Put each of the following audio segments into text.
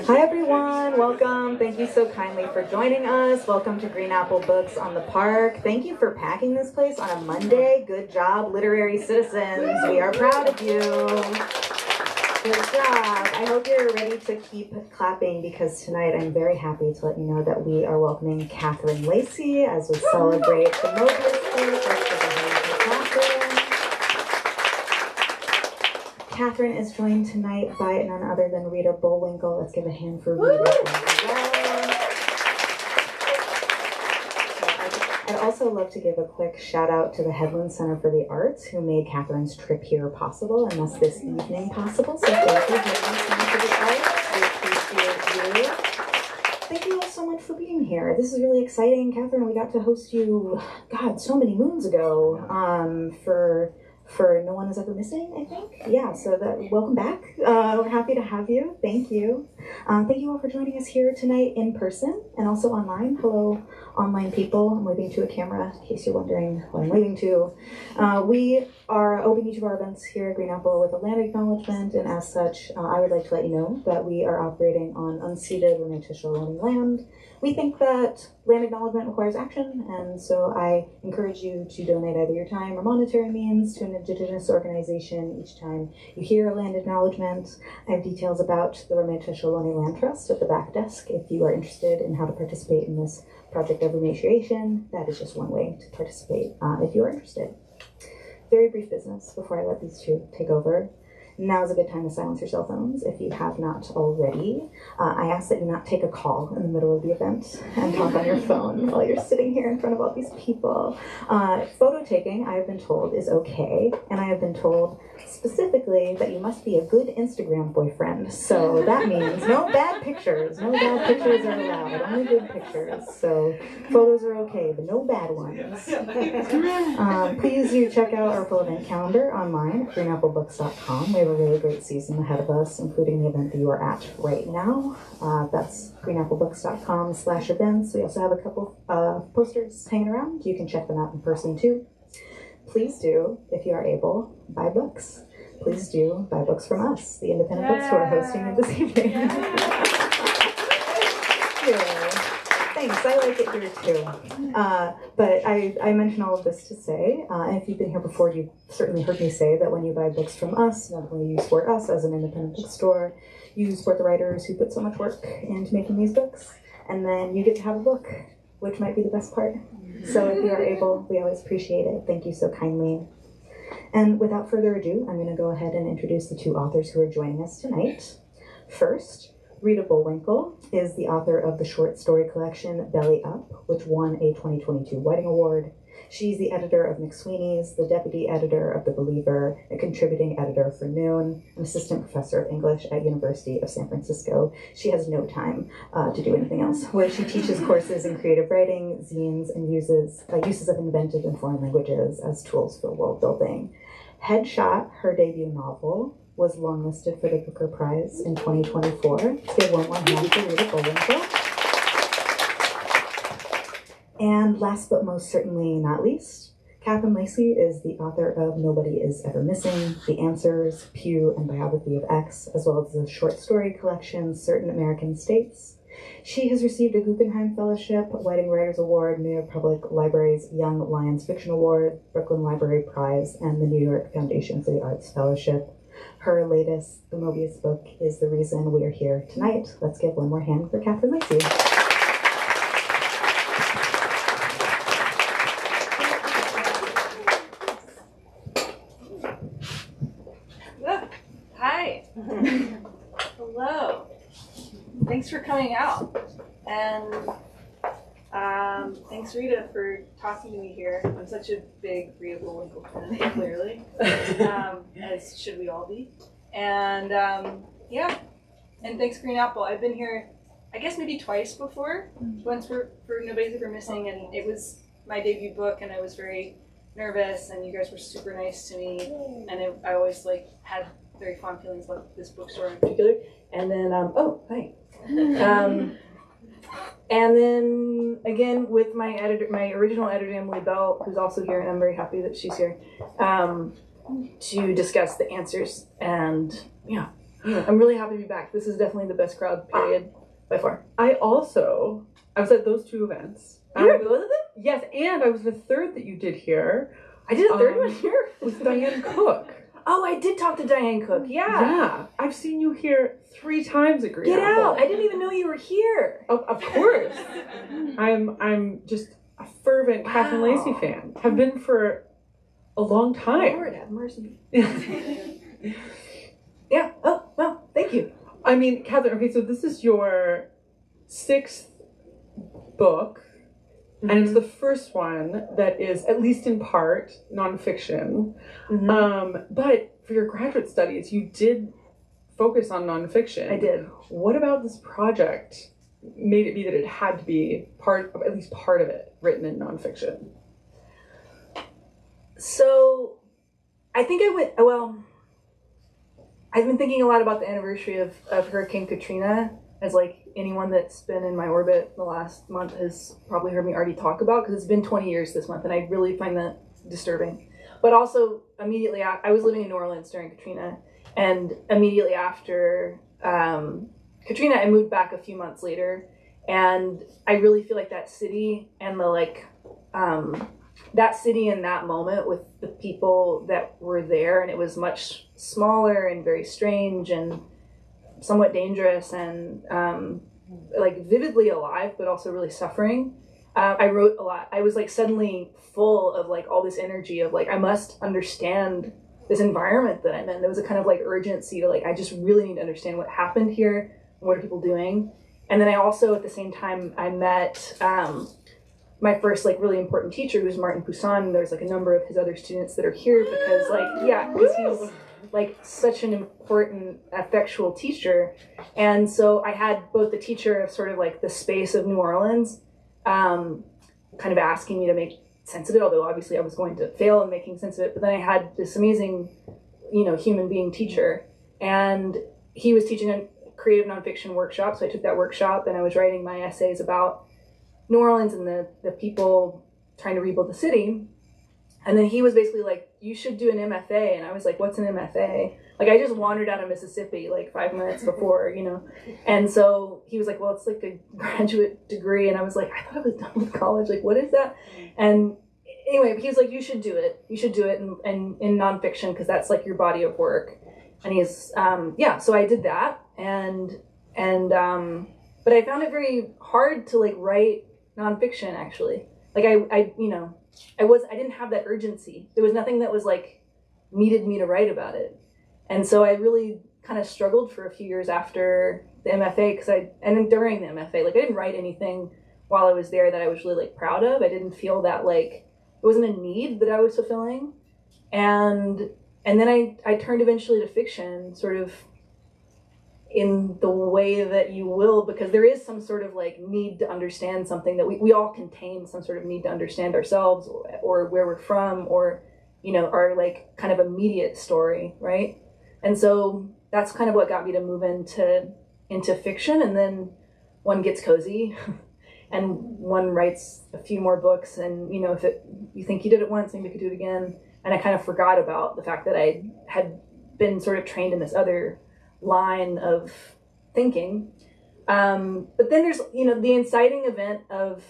Hi everyone, welcome. Thank you so kindly for joining us. Welcome to Green Apple Books on the Park. Thank you for packing this place on a Monday. Good job, literary citizens. We are proud of you. Good job. I hope you're ready to keep clapping because tonight I'm very happy to let you know that we are welcoming Lacey as we celebrate the Möbius Book. Let's give a hand for Catherine is joined tonight by none other than Rita Bullwinkel. Let's give a hand for Rita as well. I'd also love to give a quick shout out to the Headland Center for the Arts who made Catherine's trip here possible and thus this evening possible. So thank you, Headland Center for the Arts. We appreciate you. Thank you all so much for being here. This is really exciting. Catherine, we got to host you, God, so many moons ago for No One Is Ever Missing, I think. Yeah, so welcome back. We're happy to have you. Thank you. Thank you all for joining us here tonight in person and also online. Hello, online people. I'm waving to a camera in case you're wondering who I'm waving to. We are opening each of our events here at Green Apple with a land acknowledgement, and as such, I would like to let you know that we are operating on unceded Remote land. We think that land acknowledgement requires action, and so I encourage you to donate either your time or monetary means to an Indigenous organization each time you hear a land acknowledgement. I have details about the Remote Land Trust at the back desk if you are interested in how to participate in this project of rematriation. That is just one way to participate if you are interested. Very brief business before I let these two take over. Now is a good time to silence your cell phones if you have not already. I ask that you not take a call in the middle of the event and talk on your phone while you're sitting here in front of all these people. Photo taking, I have been told, is okay, and I have been told specifically that you must be a good Instagram boyfriend. So that means no bad pictures. No bad pictures are allowed, only good pictures. So photos are okay, but no bad ones. Please do check out our full event calendar online at greenapplebooks.com. We have a really great season ahead of us, including the event that you are at right now. That's greenapplebooks.com/events. We also have a couple posters hanging around. You can check them out in person too. Please do, if you are able, buy books. Please do buy books from us, the independent bookstore hosting it this evening. Thanks, I like it here too. But I mention all of this to say, and if you've been here before, you've certainly heard me say that when you buy books from us, not only you support us as an independent bookstore, you support the writers who put so much work into making these books, and then you get to have a book, which might be the best part. So if you are able, we always appreciate it. Thank you so kindly. And without further ado, I'm going to go ahead and introduce the two authors who are joining us tonight. First, Rita Bullwinkel is the author of the short story collection Belly Up, which won a 2022 Whiting Award. She's the editor of McSweeney's, the deputy editor of The Believer, a contributing editor for Noon, an assistant professor of English at University of San Francisco. She has no time to do anything else, where she teaches courses in creative writing, zines, and uses of inventive and foreign languages as tools for world building. Headshot, her debut novel, was longlisted for the Booker Prize in 2024. Let's give one more hand for Rita Bullwinkel. And last but most certainly not least, Lacey is the author of Nobody Is Ever Missing, The Answers, Pew, and Biography of X, as well as the short story collection Certain American States. She has received a Guggenheim Fellowship, Whiting Writers Award, New York Public Library's Young Lions Fiction Award, Brooklyn Library Prize, and the New York Foundation for the Arts Fellowship. Her latest, the Möbius Book, is the reason we are here tonight. Let's give one more hand for Lacey. Hi. Hello. Thanks for coming out. And thanks, Rita, for talking to me here. I'm such a big Rita Bullwinkel fan, clearly, as should we all be. And yeah, and thanks, Green Apple. I've been here, I guess maybe twice before. Once for Nobody's Ever Missing, and it was my debut book, and I was very nervous, and you guys were super nice to me, and I always had very fond feelings about this bookstore in particular. And then, oh, hi. And then again with my original editor, Emily Bell, who's also here, and I'm very happy that she's here, to discuss the answers. And yeah, I'm really happy to be back. This is definitely the best crowd period by far. I was at those two events. You were at both of them? Yes, and I was the third that you did here. I did a third one here? With Diane Cook. Oh, I did talk to Diane Cook, yeah. Yeah, I've seen you here 3 times at Green Get Apple. out! I didn't even know you were here. Of course. I'm just a fervent Catherine Lacey fan. Have been for a long time. Lord have mercy. Yeah. Oh, well, thank you. I mean, Catherine, okay, so this is your 6th book, and it's the first one that is, at least in part, nonfiction. But for your graduate studies, you did focus on nonfiction. I did. What about this project made it be that it had to be at least part of it, written in nonfiction? So, I think I've been thinking a lot about the anniversary of Hurricane Katrina, as like anyone that's been in my orbit the last month has probably heard me already talk about, because it's been 20 years this month, and I really find that disturbing. But also, immediately, I was living in New Orleans during Katrina, and immediately after Katrina, I moved back a few months later, and I really feel like that city and that city in that moment with the people that were there, and it was much smaller and very strange and somewhat dangerous and like vividly alive, but also really suffering. I wrote a lot. I was like suddenly full of like all this energy of like, I must understand this environment that I'm in. There was a kind of like urgency to like, I just really need to understand what happened here and what are people doing. And then I also, at the same time, I met my first like really important teacher, who's Martin Poussin. There's like a number of his other students that are here because like, yeah, because he's like such an important effectual teacher. And so I had both the teacher of sort of like the space of New Orleans, kind of asking me to make sense of it, although obviously I was going to fail in making sense of it. But then I had this amazing, human being teacher, and he was teaching a creative nonfiction workshop. So I took that workshop and I was writing my essays about New Orleans and the people trying to rebuild the city. And then he was basically like, you should do an MFA. And I was like, what's an MFA? Like, I just wandered out of Mississippi like 5 minutes before, And so he was like, well, it's like a graduate degree. And I was like, I thought I was done with college. Like, what is that? And anyway, he was like, you should do it. You should do it in nonfiction, because that's like your body of work. And he's, so I did that. But I found it very hard to like write nonfiction, actually. Like I didn't have that urgency. There was nothing that was like needed me to write about it. And so I really kind of struggled for a few years after the MFA, and then during the MFA, like I didn't write anything while I was there that I was really like proud of. I didn't feel that like it wasn't a need that I was fulfilling. And then I turned eventually to fiction, sort of in the way that you will, because there is some sort of like need to understand something, that we all contain some sort of need to understand ourselves or where we're from, or our like kind of immediate story, right? And so that's kind of what got me to move into fiction. And then one gets cozy and one writes a few more books, and if you think you did it once, maybe you could do it again. And I kind of forgot about the fact that I had been sort of trained in this other line of thinking. But then there's, the inciting event of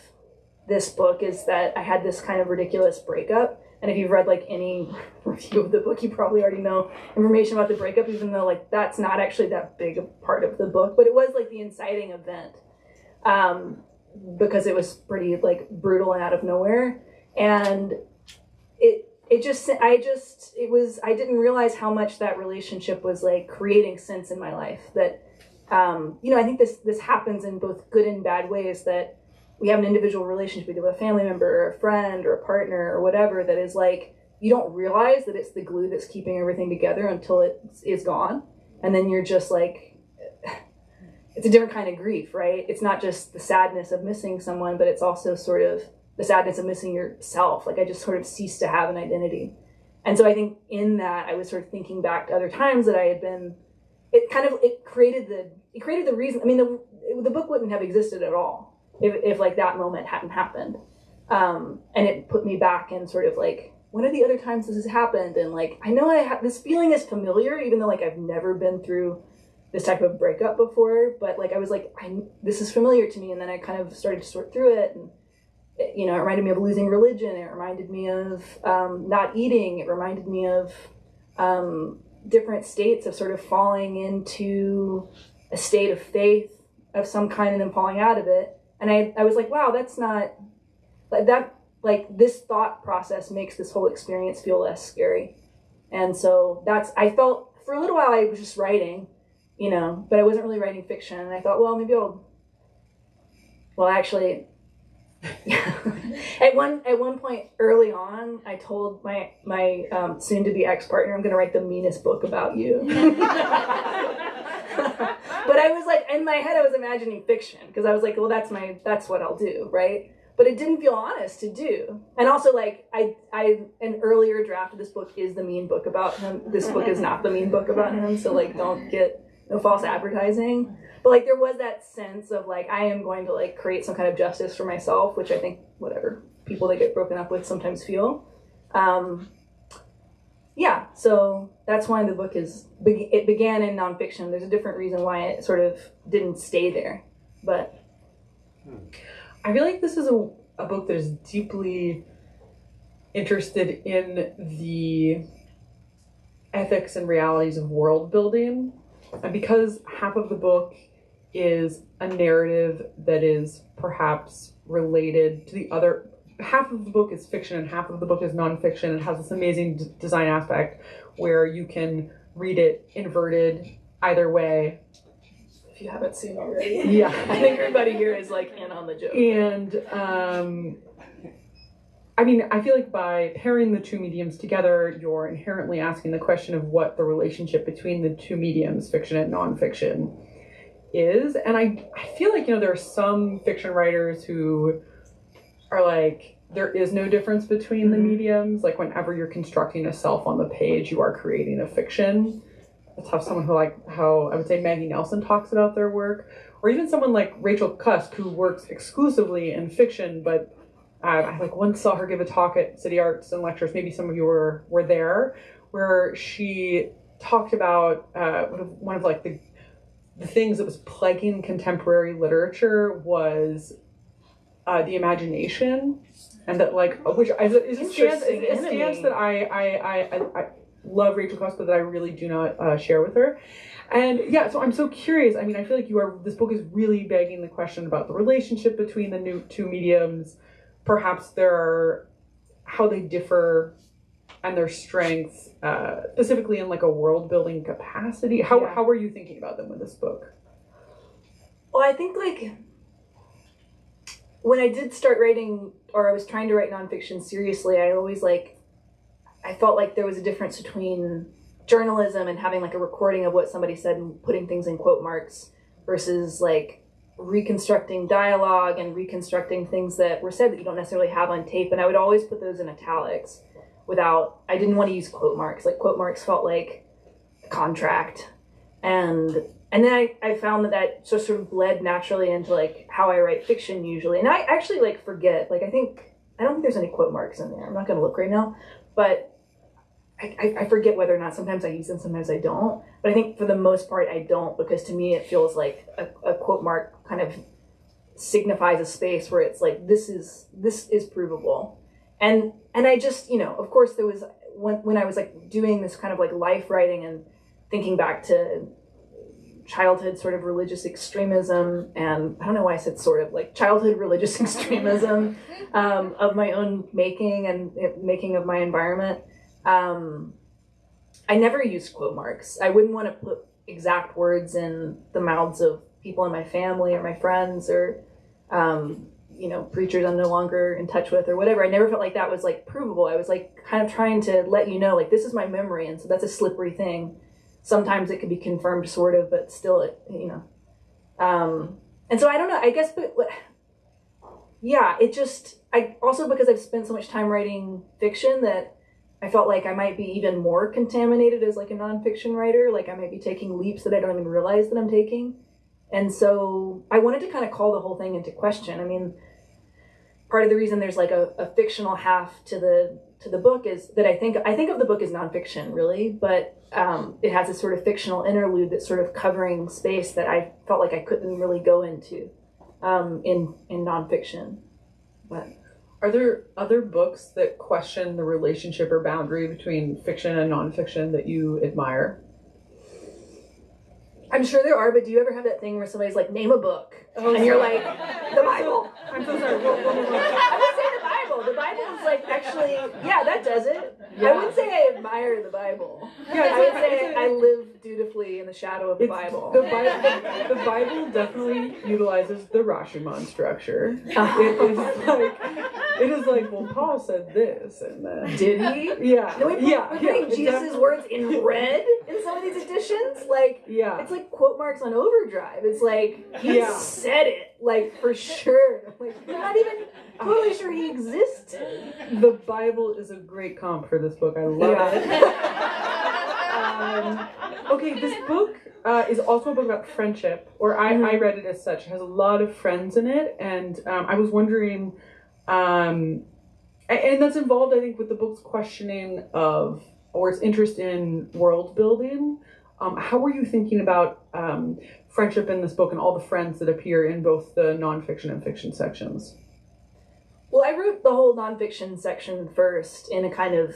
this book is that I had this kind of ridiculous breakup. And if you've read like any review of the book, you probably already know information about the breakup, even though like that's not actually that big a part of the book. But it was like the inciting event, because it was pretty like brutal and out of nowhere. And I didn't realize how much that relationship was like creating sense in my life. That, I think this happens in both good and bad ways, that we have an individual relationship with a family member or a friend or a partner or whatever, that is like, you don't realize that it's the glue that's keeping everything together until it is gone. And then you're just like, it's a different kind of grief, right? It's not just the sadness of missing someone, but it's also sort of the sadness of missing yourself. Like I just sort of ceased to have an identity. And so I think in that I was sort of thinking back to other times that I had been, it created the reason. I mean, the book wouldn't have existed at all if like that moment hadn't happened. And it put me back in sort of like, when are the other times this has happened? And like, I know this feeling is familiar, even though like I've never been through this type of breakup before, but like I was like, this is familiar to me, and then I kind of started to sort through it, and it reminded me of losing religion. It reminded me of not eating. It reminded me of different states of sort of falling into a state of faith of some kind and then falling out of it. And I was like, wow, that's not like that. Like this thought process makes this whole experience feel less scary. And so I felt for a little while I was just writing, but I wasn't really writing fiction. And I thought, well, maybe actually, at one point early on, I told my soon-to-be ex-partner, I'm going to write the meanest book about you. But I was like, in my head, I was imagining fiction because I was like, well, that's what I'll do, right? But it didn't feel honest to do. And also, like, an earlier draft of this book is the mean book about him. This book is not the mean book about him. So, like, don't get no false advertising. But, like, there was that sense of, like, I am going to, like, create some kind of justice for myself, which I think, whatever, people that get broken up with sometimes feel. Yeah, so that's why the book it began in nonfiction. There's a different reason why it sort of didn't stay there. But I feel like this is a book that is deeply interested in the ethics and realities of world building. And because half of the book is a narrative that is perhaps related to the other, half of the book is fiction and half of the book is nonfiction. It has this amazing design aspect where you can read it inverted either way. If you haven't seen already. Yeah. I think everybody here is like in on the joke. And I mean, I feel like by pairing the two mediums together, you're inherently asking the question of what the relationship between the two mediums, fiction and nonfiction, is. And I feel like, there are some fiction writers who are like, there is no difference between the mediums. Like, whenever you're constructing a self on the page, you are creating a fiction. That's how someone how I would say Maggie Nelson talks about their work, or even someone like Rachel Cusk, who works exclusively in fiction, but I once saw her give a talk at City Arts and Lectures, maybe some of you were there, where she talked about one of like the things that was plaguing contemporary literature was the imagination, and that which is a stance that I love Rachel Cusk, but that I really do not share with her. And yeah, so I'm so curious. I mean, I feel like this book is really begging the question about the relationship between the two mediums. Perhaps how they differ and their strengths, specifically in like a world building capacity. How are you thinking about them with this book? Well, I think like when I did start writing, or I was trying to write nonfiction seriously, I felt like there was a difference between journalism and having like a recording of what somebody said and putting things in quote marks versus like reconstructing dialogue and reconstructing things that were said that you don't necessarily have on tape. And I would always put those in italics I didn't want to use quote marks. Like quote marks felt like a contract. And then I found that sort of bled naturally into like how I write fiction usually. And I actually like forget, like I don't think there's any quote marks in there. I'm not going to look right now, but I forget whether or not sometimes I use them, sometimes I don't. But I think for the most part I don't, because to me it feels like a quote mark kind of signifies a space where it's like, this is provable. And I just, of course there was when I was like doing this kind of like life writing and thinking back to childhood sort of religious extremism, and I don't know why I said sort of, like childhood religious extremism of my own making and making of my environment. I never used quote marks. I wouldn't want to put exact words in the mouths of people in my family or my friends or, preachers I'm no longer in touch with or whatever. I never felt like that was like provable. I was like kind of trying to let you know, like, this is my memory. And so that's a slippery thing. Sometimes it can be confirmed sort of, but still, and so I don't know, I guess, I also, because I've spent so much time writing fiction, that I felt like I might be even more contaminated as like a nonfiction writer. Like I might be taking leaps that I don't even realize that I'm taking. And so I wanted to kind of call the whole thing into question. I mean, part of the reason there's like a fictional half to to the book is that I think of the book as nonfiction, really, but it has this sort of fictional interlude that's sort of covering space that I felt like I couldn't really go into in nonfiction. But are there other books that question the relationship or boundary between fiction and nonfiction that you admire? I'm sure there are, but do you ever have that thing where somebody's like, name a book? And you're like, the Bible. I'm so sorry. What I would say the Bible. The Bible is like, actually, yeah, that does it. Yeah. I wouldn't say I admire the Bible. Yeah, I would say I live dutifully in the shadow of the Bible. The Bible definitely utilizes the Rashomon structure. It is like, well, Paul said this, and then Did he? yeah, No, we're putting Jesus' definitely. words in red in some of these editions. Like, Yeah. it's like quote marks on overdrive. It's like, he said it, like, for sure. Like, we're not even totally sure he existed. The Bible is a great comp for this book. I love it. Okay, this book is also a book about friendship, or I read it as such. It has a lot of friends in it, and I was wondering, and that's involved, I think, with the book's questioning of, or its interest in world building. How were you thinking about friendship in this book and all the friends that appear in both the nonfiction and fiction sections? Well, I wrote the whole nonfiction section first in a kind of,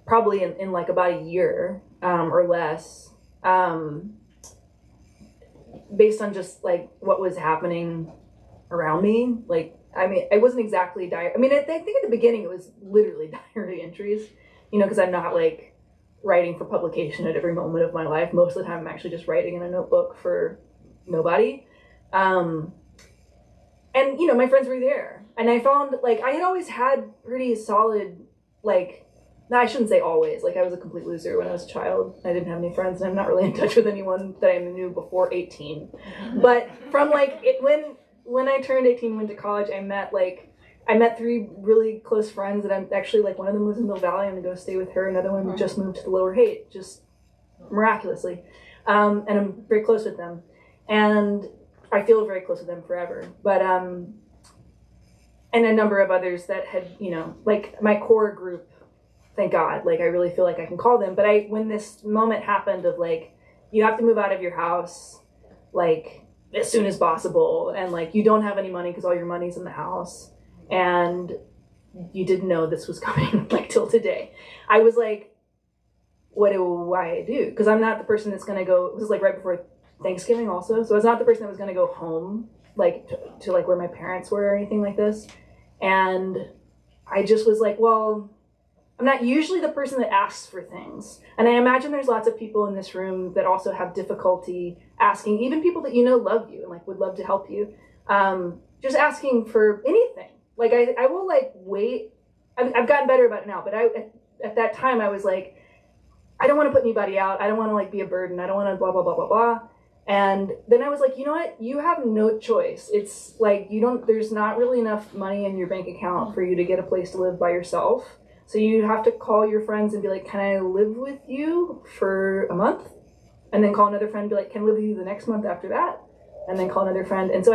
probably in like about a year or less, based on just like what was happening around me. Like, I mean, I wasn't exactly I think at the beginning it was literally diary entries, because I'm not like writing for publication at every moment of my life. Most of the time I'm actually just writing in a notebook for nobody. And, my friends were there. And I found, like, I had always had pretty solid, like, no, I shouldn't say always. Like, I was a complete loser when I was a child. I didn't have any friends, and I'm not really in touch with anyone that I knew before 18. But from, like, when I turned 18 and went to college, I met 3 really close friends that I'm actually, like, one of them lives in Mill Valley. I'm going to go stay with her. Another one just moved to the Lower Haight, just miraculously. And I'm very close with them. And I feel very close with them forever. But, and a number of others that had, like my core group, thank God, like I really feel like I can call them. But when this moment happened of like, you have to move out of your house, like as soon as possible. And like, you don't have any money because all your money's in the house. And you didn't know this was coming like till today. I was like, what do I do? Because I'm not the person that's going to go, it was like right before Thanksgiving also. So I was not the person that was going to go home, like to like where my parents were or anything like this. And I just was like, well, I'm not usually the person that asks for things. And I imagine there's lots of people in this room that also have difficulty asking, even people that love you and like would love to help you, just asking for anything. Like I will like wait. I've gotten better about it now, but at that time I was like, I don't want to put anybody out. I don't want to like be a burden. I don't want to blah, blah, blah, blah, blah. And then I was like, you know what? You have no choice. It's like, there's not really enough money in your bank account for you to get a place to live by yourself. So you have to call your friends and be like, can I live with you for a month? And then call another friend and be like, can I live with you the next month after that? And then call another friend. And so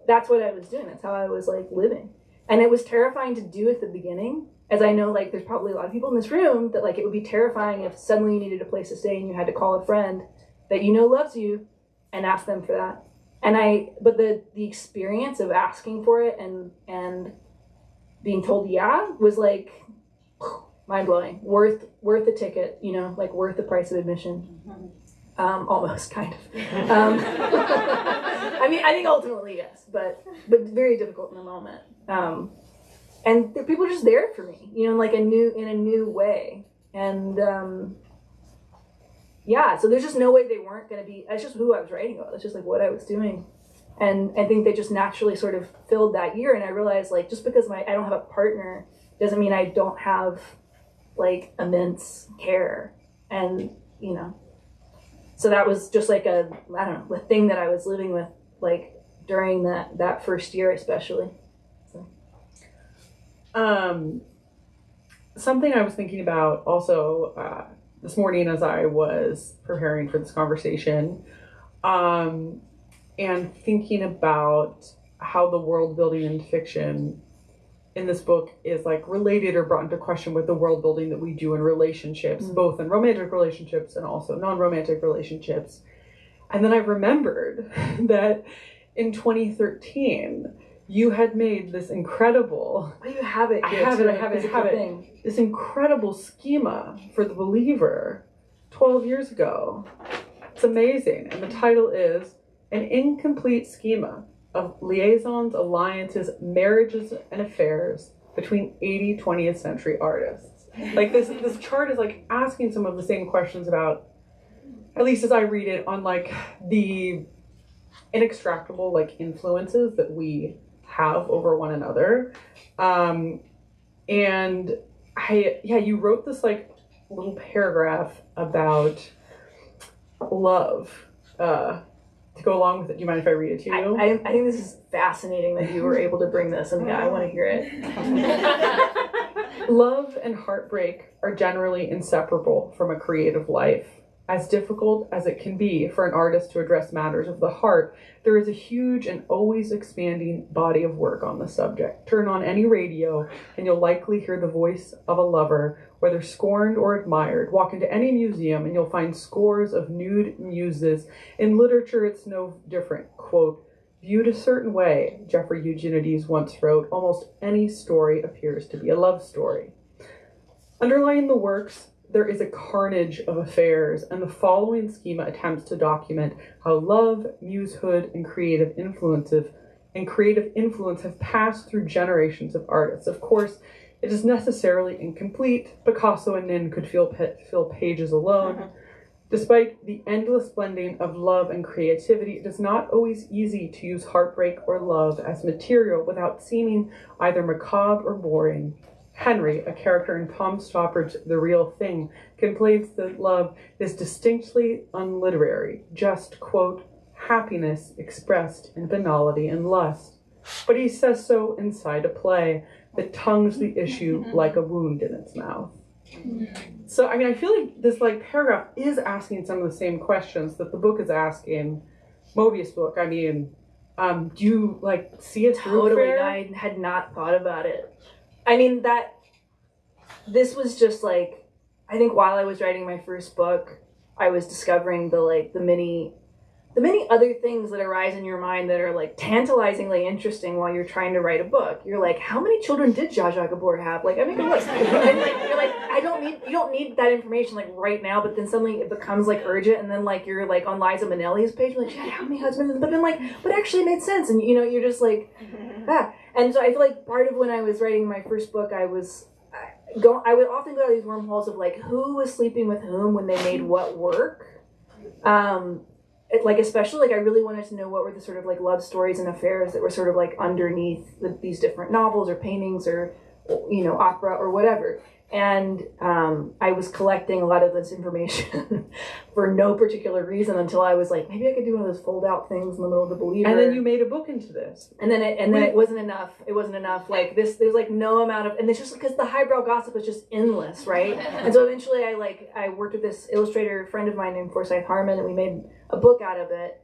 that's what I was doing. That's how I was like living. And it was terrifying to do at the beginning. As I know, like there's probably a lot of people in this room that like, it would be terrifying if suddenly you needed a place to stay and you had to call a friend that loves you and ask them for that. But the experience of asking for it and being told was like mind blowing, worth the ticket, like worth the price of admission, almost kind of. I mean, I think ultimately yes, but very difficult in the moment. And the people are just there for me, like in a new way, and. So there's just no way they weren't going to be, that's just who I was writing about. That's just like what I was doing. And I think they just naturally sort of filled that year. And I realized like, just because I don't have a partner doesn't mean I don't have like immense care. And, so that was just like the thing that I was living with like during that first year, especially. So. Something I was thinking about also, this morning as I was preparing for this conversation, and thinking about how the world building in fiction in this book is like related or brought into question with the world building that we do in relationships, both in romantic relationships and also non-romantic relationships. And then I remembered that in 2013, you had made this incredible... Oh, you have it. I have it. This incredible schema for the believer 12 years ago. It's amazing. And the title is An Incomplete Schema of Liaisons, Alliances, Marriages, and Affairs Between 80 20th Century Artists. Like this chart is like asking some of the same questions about, at least as I read it, on like the inextractable like influences that we have over one another. And you wrote this like little paragraph about love to go along with it. Do you mind if I read it to you? I think this is fascinating that you were able to bring this, and I want to hear it. Love and heartbreak are generally inseparable from a creative life. As difficult as it can be for an artist to address matters of the heart, there is a huge and always expanding body of work on the subject. Turn on any radio and you'll likely hear the voice of a lover, whether scorned or admired. Walk into any museum and you'll find scores of nude muses. In literature, it's no different. Quote, viewed a certain way, Jeffrey Eugenides once wrote, almost any story appears to be a love story. Underlying the works, there is a carnage of affairs, and the following schema attempts to document how love, musehood, and creative influence have passed through generations of artists. Of course, it is necessarily incomplete. Picasso and Nin could fill pages alone. Despite the endless blending of love and creativity, it is not always easy to use heartbreak or love as material without seeming either macabre or boring. Henry, a character in Tom Stoppard's The Real Thing, complains that love is distinctly unliterary, just, quote, happiness expressed in banality and lust. But he says so inside a play that tongues the issue like a wound in its mouth. So, I mean, I feel like this like paragraph is asking some of the same questions that the book is asking. Möbius Book, I mean, do you like see it through? Totally, I had not thought about it. I mean, this was just like, I think while I was writing my first book, I was discovering the many other things that arise in your mind that are like tantalizingly interesting while you're trying to write a book. You're like, how many children did Zsa Zsa Gabor have? Like, I mean, look, and like, you're like, you don't need that information like right now, but then suddenly it becomes like urgent, and then like you're like on Liza Minnelli's page, like, she had how many husbands? But then like, but actually it made sense, and you know, you're just like, ah. And so I feel like part of when I was writing my first book, I would often go to these wormholes of like who was sleeping with whom when they made what work. Like especially like I really wanted to know what were the sort of like love stories and affairs that were sort of like underneath these different novels or paintings or, you know, opera or whatever. And I was collecting a lot of this information for no particular reason until I was like, maybe I could do one of those fold out things in the middle of the Believer. And then you made a book into this. And then it wasn't enough. It wasn't enough. Like this, there's like no amount of, and it's just because the highbrow gossip is just endless, right? And so eventually I worked with this illustrator friend of mine named Forsyth Harmon, and we made a book out of it.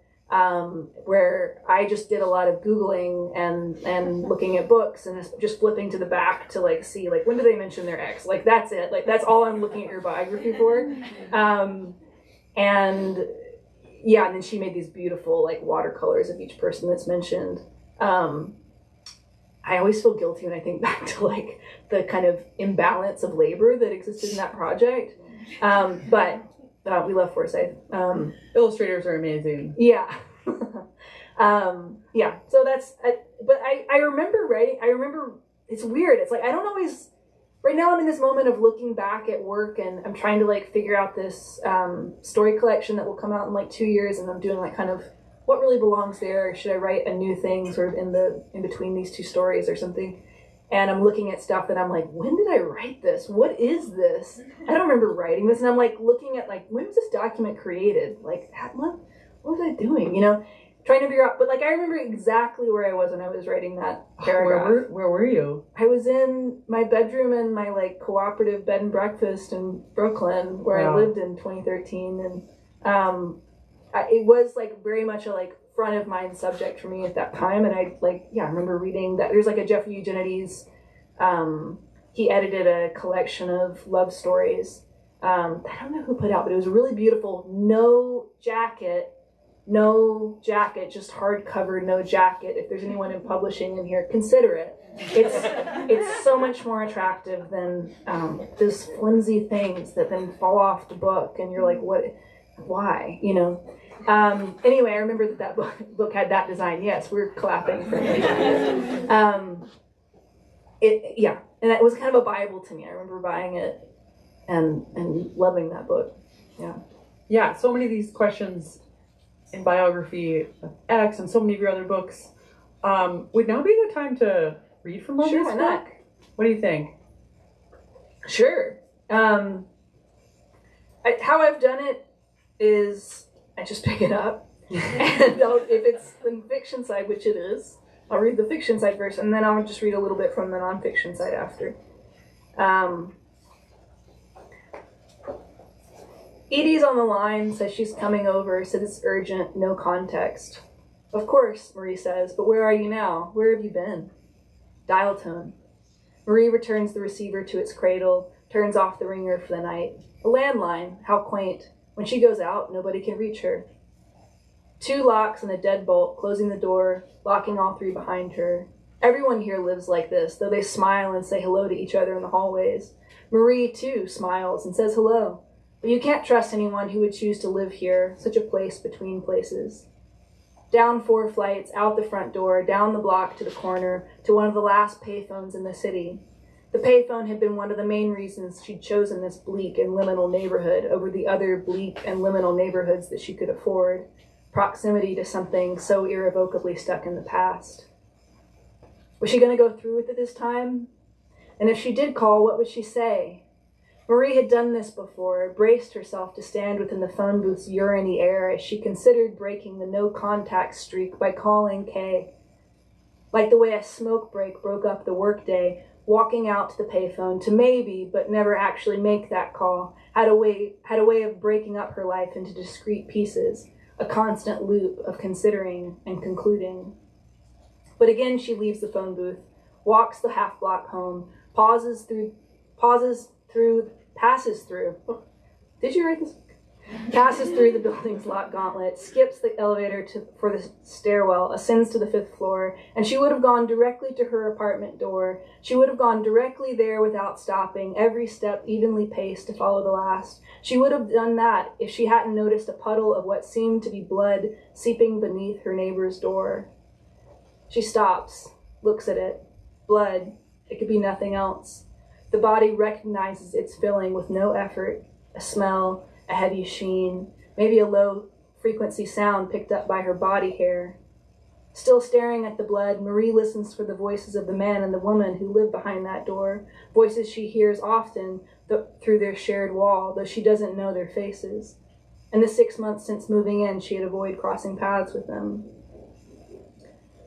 Where I just did a lot of Googling and looking at books and just flipping to the back to like see like when do they mention their ex, like that's it, like that's all I'm looking at your biography for. And yeah, and then she made these beautiful like watercolors of each person that's mentioned. I always feel guilty when I think back to like the kind of imbalance of labor that existed in that project, but we love Forsyth. Illustrators are amazing. Yeah. Yeah. So that's, but I remember writing, it's weird. It's like, I don't always, right now I'm in this moment of looking back at work, and I'm trying to like figure out this story collection that will come out in like 2 years. And I'm doing like kind of what really belongs there. Should I write a new thing sort of in between these two stories or something? And I'm looking at stuff that I'm like, when did I write this? What is this? I don't remember writing this. And I'm like looking at like, when was this document created? Like that month? What was I doing? You know, trying to figure out. But like, I remember exactly where I was when I was writing that paragraph. Where were you? I was in my bedroom in my like cooperative bed and breakfast in Brooklyn, where I lived in 2013. And it was like very much a like front of mind subject for me at that time. And I remember reading that there's like a Jeffrey Eugenides He edited a collection of love stories. I don't know who put out, but it was really beautiful. No jacket, just hardcover, no jacket. If there's anyone in publishing in here, consider it. It's so much more attractive than those flimsy things that then fall off the book, and you're like, what? Why? You know. Anyway, I remember that book had that design. Yes, we're clapping for it. And it was kind of a Bible to me. I remember buying it and loving that book. Yeah, so many of these questions in biography of X and so many of your other books would now be the time to read from Möbius Sure, why not? Book. What do you think? Sure. How I've done it is I just pick it up, and if it's the fiction side, which it is, I'll read the fiction side first, and then I'll just read a little bit from the nonfiction side after. Edie's on the line, says she's coming over, says it's urgent, no context. Of course, Marie says, but where are you now? Where have you been? Dial tone. Marie returns the receiver to its cradle, turns off the ringer for the night. A landline, how quaint. When she goes out, nobody can reach her. 2 locks and a deadbolt, closing the door, locking all 3 behind her. Everyone here lives like this, though they smile and say hello to each other in the hallways. Marie, too, smiles and says hello. But you can't trust anyone who would choose to live here, such a place between places. Down 4 flights, out the front door, down the block to the corner, to one of the last payphones in the city. The payphone had been one of the main reasons she'd chosen this bleak and liminal neighborhood over the other bleak and liminal neighborhoods that she could afford. Proximity to something so irrevocably stuck in the past. Was she going to go through with it this time? And if she did call, what would she say? Marie had done this before, braced herself to stand within the phone booth's urine-y air as she considered breaking the no-contact streak by calling Kay. Like the way a smoke break broke up the workday, walking out to the payphone to maybe, but never actually make that call, had a way of breaking up her life into discrete pieces, a constant loop of considering and concluding. But again she leaves the phone booth, walks the half block home, passes through, did you write this? Passes through the building's locked gauntlet, skips the elevator for the stairwell, ascends to the 5th floor, and she would have gone directly to her apartment door. She would have gone directly there without stopping, every step evenly paced to follow the last. She would have done that if she hadn't noticed a puddle of what seemed to be blood seeping beneath her neighbor's door. She stops, looks at it. Blood. It could be nothing else. The body recognizes its filling with no effort, a smell, a heavy sheen, maybe a low-frequency sound picked up by her body hair. Still staring at the blood, Marie listens for the voices of the man and the woman who live behind that door, voices she hears often through their shared wall, though she doesn't know their faces. In the 6 months since moving in, she had avoided crossing paths with them.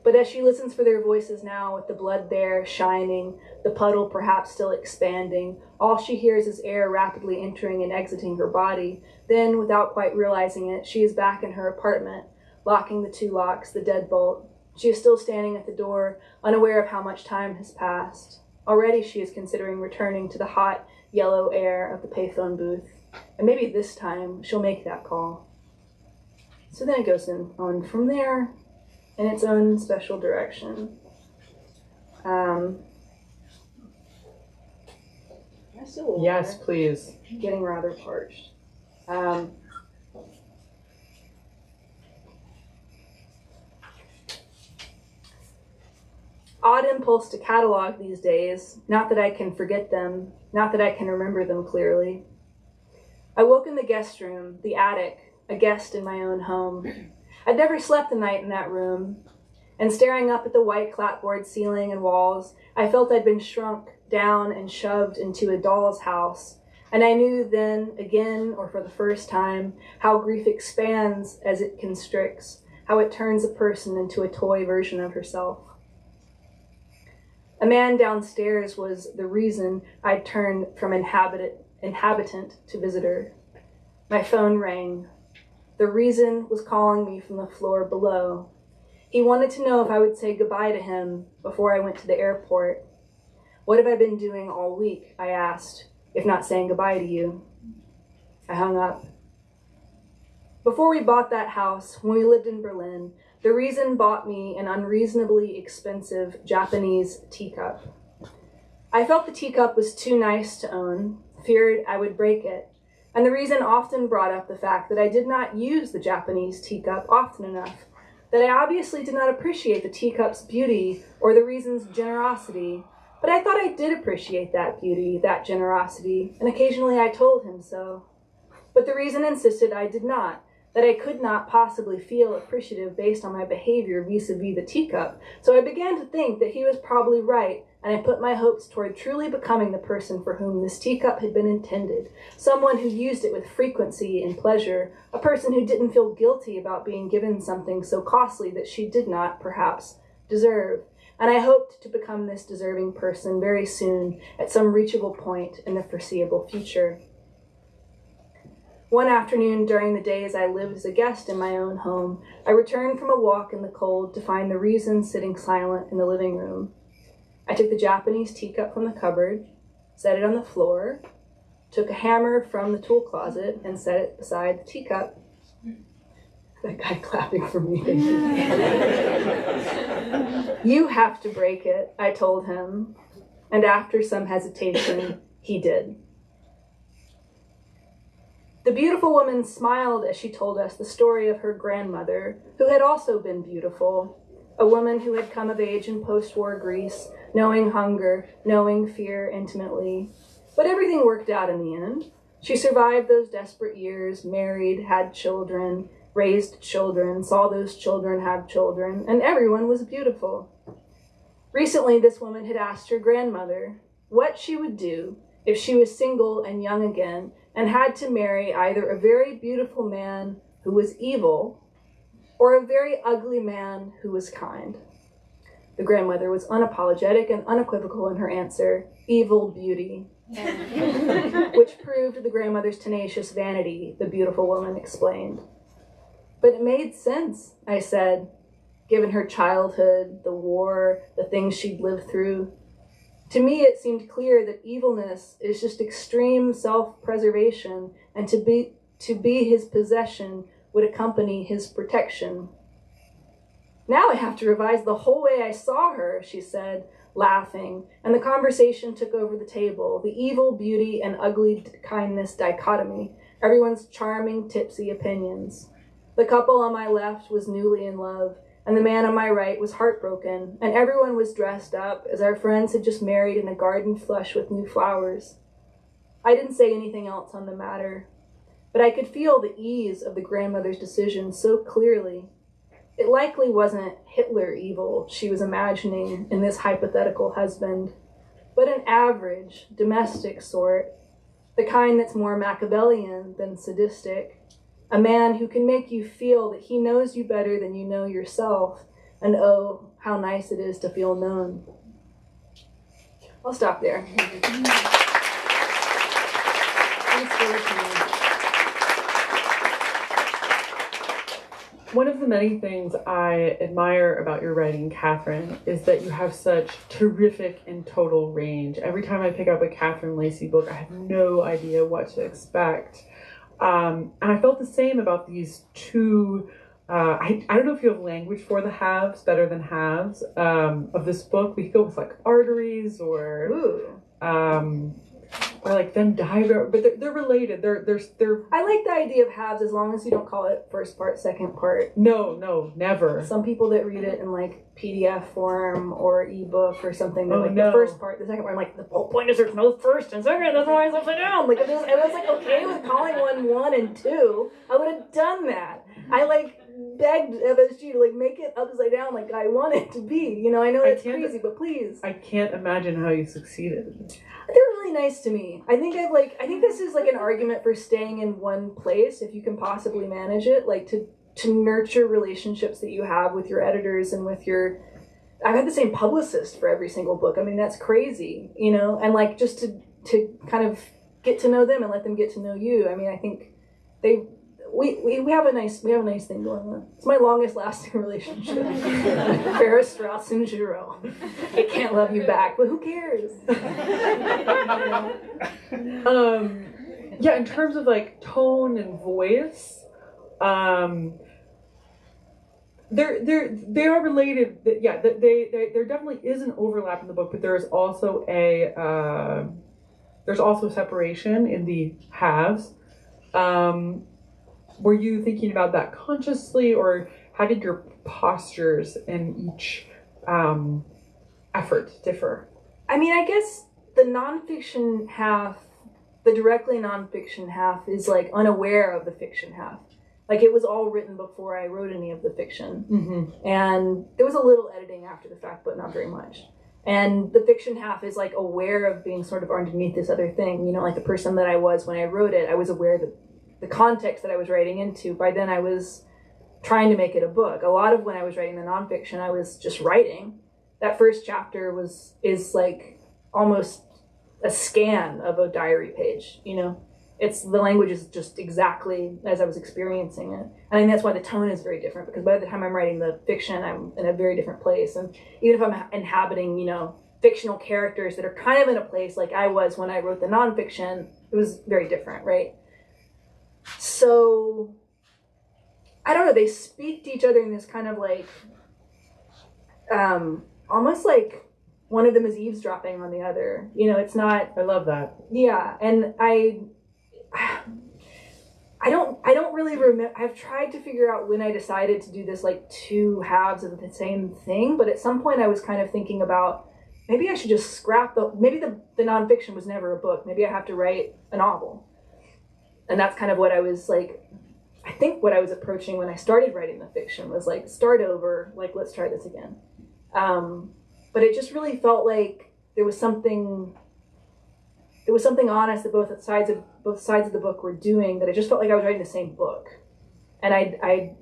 But as she listens for their voices now, with the blood there, shining, the puddle perhaps still expanding, all she hears is air rapidly entering and exiting her body. Then, without quite realizing it, she is back in her apartment, locking the 2 locks, the deadbolt. She is still standing at the door, unaware of how much time has passed. Already she is considering returning to the hot, yellow air of the payphone booth. And maybe this time she'll make that call. So then it goes on from there, in its own special direction. Yes, please. Getting rather parched. Odd impulse to catalog these days, not that I can forget them, not that I can remember them clearly. I woke in the guest room, the attic, a guest in my own home. I'd never slept a night in that room, and staring up at the white clapboard ceiling and walls, I felt I'd been shrunk down and shoved into a doll's house, and I knew then, again, or for the first time, how grief expands as it constricts, how it turns a person into a toy version of herself. A man downstairs was the reason I'd turned from inhabitant to visitor. My phone rang. The reason was calling me from the floor below. He wanted to know if I would say goodbye to him before I went to the airport. "What have I been doing all week?" I asked, "if not saying goodbye to you." I hung up. Before we bought that house, when we lived in Berlin, the Reason bought me an unreasonably expensive Japanese teacup. I felt the teacup was too nice to own, feared I would break it, and the Reason often brought up the fact that I did not use the Japanese teacup often enough, that I obviously did not appreciate the teacup's beauty or the Reason's generosity, but I thought I did appreciate that beauty, that generosity, and occasionally I told him so. But the Reason insisted I did not, that I could not possibly feel appreciative based on my behavior vis-a-vis the teacup, so I began to think that he was probably right, and I put my hopes toward truly becoming the person for whom this teacup had been intended, someone who used it with frequency and pleasure, a person who didn't feel guilty about being given something so costly that she did not, perhaps, deserve. And I hoped to become this deserving person very soon, at some reachable point in the foreseeable future. One afternoon during the days I lived as a guest in my own home, I returned from a walk in the cold to find the Reason sitting silent in the living room. I took the Japanese teacup from the cupboard, set it on the floor, took a hammer from the tool closet, and set it beside the teacup. That guy clapping for me. "You have to break it," I told him, and after some hesitation, he did. The beautiful woman smiled as she told us the story of her grandmother, who had also been beautiful, a woman who had come of age in post-war Greece, knowing hunger, knowing fear intimately. But everything worked out in the end. She survived those desperate years, married, had children, raised children, saw those children have children, and everyone was beautiful. Recently, this woman had asked her grandmother what she would do if she was single and young again and had to marry either a very beautiful man who was evil or a very ugly man who was kind. The grandmother was unapologetic and unequivocal in her answer, "Evil beauty," which proved the grandmother's tenacious vanity, the beautiful woman explained. But it made sense, I said, given her childhood, the war, the things she'd lived through. To me, it seemed clear that evilness is just extreme self-preservation, and to be his possession would accompany his protection. "Now I have to revise the whole way I saw her," she said, laughing, and the conversation took over the table, the evil beauty and ugly kindness dichotomy, everyone's charming, tipsy opinions. The couple on my left was newly in love, and the man on my right was heartbroken, and everyone was dressed up as our friends had just married in a garden flush with new flowers. I didn't say anything else on the matter, but I could feel the ease of the grandmother's decision so clearly. It likely wasn't Hitler evil she was imagining in this hypothetical husband, but an average, domestic sort, the kind that's more Machiavellian than sadistic, a man who can make you feel that he knows you better than you know yourself, and oh, how nice it is to feel known. I'll stop there. Thanks for listening. One of the many things I admire about your writing, Catherine, is that you have such terrific and total range. Every time I pick up a Catherine Lacey book, I have no idea what to expect. And I felt the same about these two, I don't know if you have language for the halves, better than halves, of this book. We could go with like arteries or like Venn diagram, but they're related. They're. I like the idea of halves as long as you don't call it first part, second part. No, never. Some people that read it in like PDF form or ebook or something, they're no. the first part, the second part. I'm like, the whole point is there's no first and second, that's why it's upside down. Like, if I was like okay with calling one and two, I would have done that. I like begged FSG to like make it upside down like I want it to be. You know, I know it's crazy, but please. I can't imagine how you succeeded. They're really nice to me. I think this is like an argument for staying in one place if you can possibly manage it, like to nurture relationships that you have with your editors and with your. I've had the same publicist for every single book. I mean, that's crazy, you know, and like just to kind of get to know them and let them get to know you. I mean, I think we have a nice thing going on. It's my longest lasting relationship. Ferris, Strauss, and Giraud. I can't love you back, but who cares? Yeah, in terms of like tone and voice, they are related. Yeah, there definitely is an overlap in the book, but there is also there's also separation in the halves. Were you thinking about that consciously, or how did your postures in each effort differ? I mean, I guess the nonfiction half, the directly nonfiction half, is like unaware of the fiction half. Like, it was all written before I wrote any of the fiction. Mm-hmm. And there was a little editing after the fact, but not very much. And the fiction half is like aware of being sort of underneath this other thing. You know, like the person that I was when I wrote it, I was aware that the context that I was writing into. By then I was trying to make it a book. A lot of when I was writing the nonfiction, I was just writing. That first chapter is like almost a scan of a diary page, you know? It's, the language is just exactly as I was experiencing it. And I think that's why the tone is very different, because by the time I'm writing the fiction, I'm in a very different place. And even if I'm inhabiting, you know, fictional characters that are kind of in a place like I was when I wrote the nonfiction, it was very different, right? So, I don't know, they speak to each other in this kind of like, almost like one of them is eavesdropping on the other. You know, it's not... I love that. Yeah, and I don't really remember. I've tried to figure out when I decided to do this like two halves of the same thing, but at some point I was kind of thinking about maybe I should just scrap maybe the nonfiction was never a book. Maybe I have to write a novel. And that's kind of what I was like, I think what I was approaching when I started writing the fiction was like, start over, like, let's try this again. But it just really felt like there was something honest that both sides of the book were doing, that it just felt like I was writing the same book. And I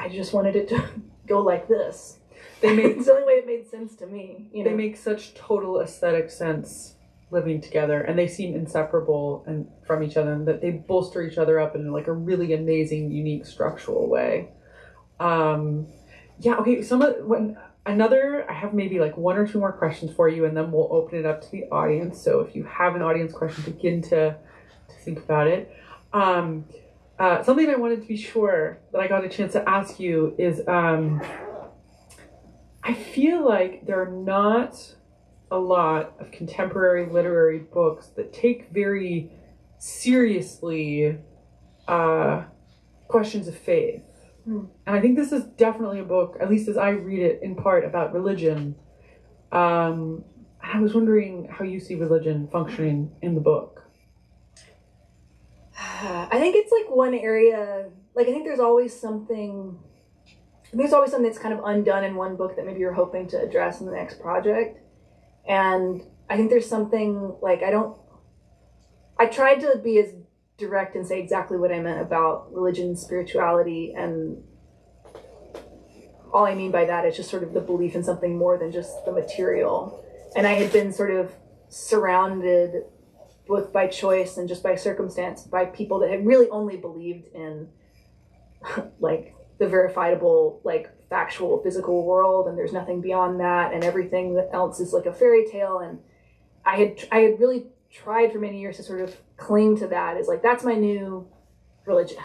just wanted it to go like this. It's the only way it made sense to me. You know? They make such total aesthetic sense living together, and they seem inseparable and from each other, and that they bolster each other up in like a really amazing, unique structural way. Okay. I have maybe like one or two more questions for you, and then we'll open it up to the audience. So if you have an audience question, begin to think about it. Something I wanted to be sure that I got a chance to ask you is, I feel like there are not a lot of contemporary literary books that take very seriously questions of faith. And I think this is definitely a book, at least as I read it, in part about religion. I was wondering how you see religion functioning in the book. I think it's like one area, like I think there's always something that's kind of undone in one book that maybe you're hoping to address in the next project. And I think there's something like, I tried to be as direct and say exactly what I meant about religion, spirituality, and all I mean by that is just sort of the belief in something more than just the material. And I had been sort of surrounded, both by choice and just by circumstance, by people that had really only believed in like the verifiable, like factual physical world, and there's nothing beyond that, and everything else is like a fairy tale. And I had really tried for many years to sort of cling to that as like, that's my new religion.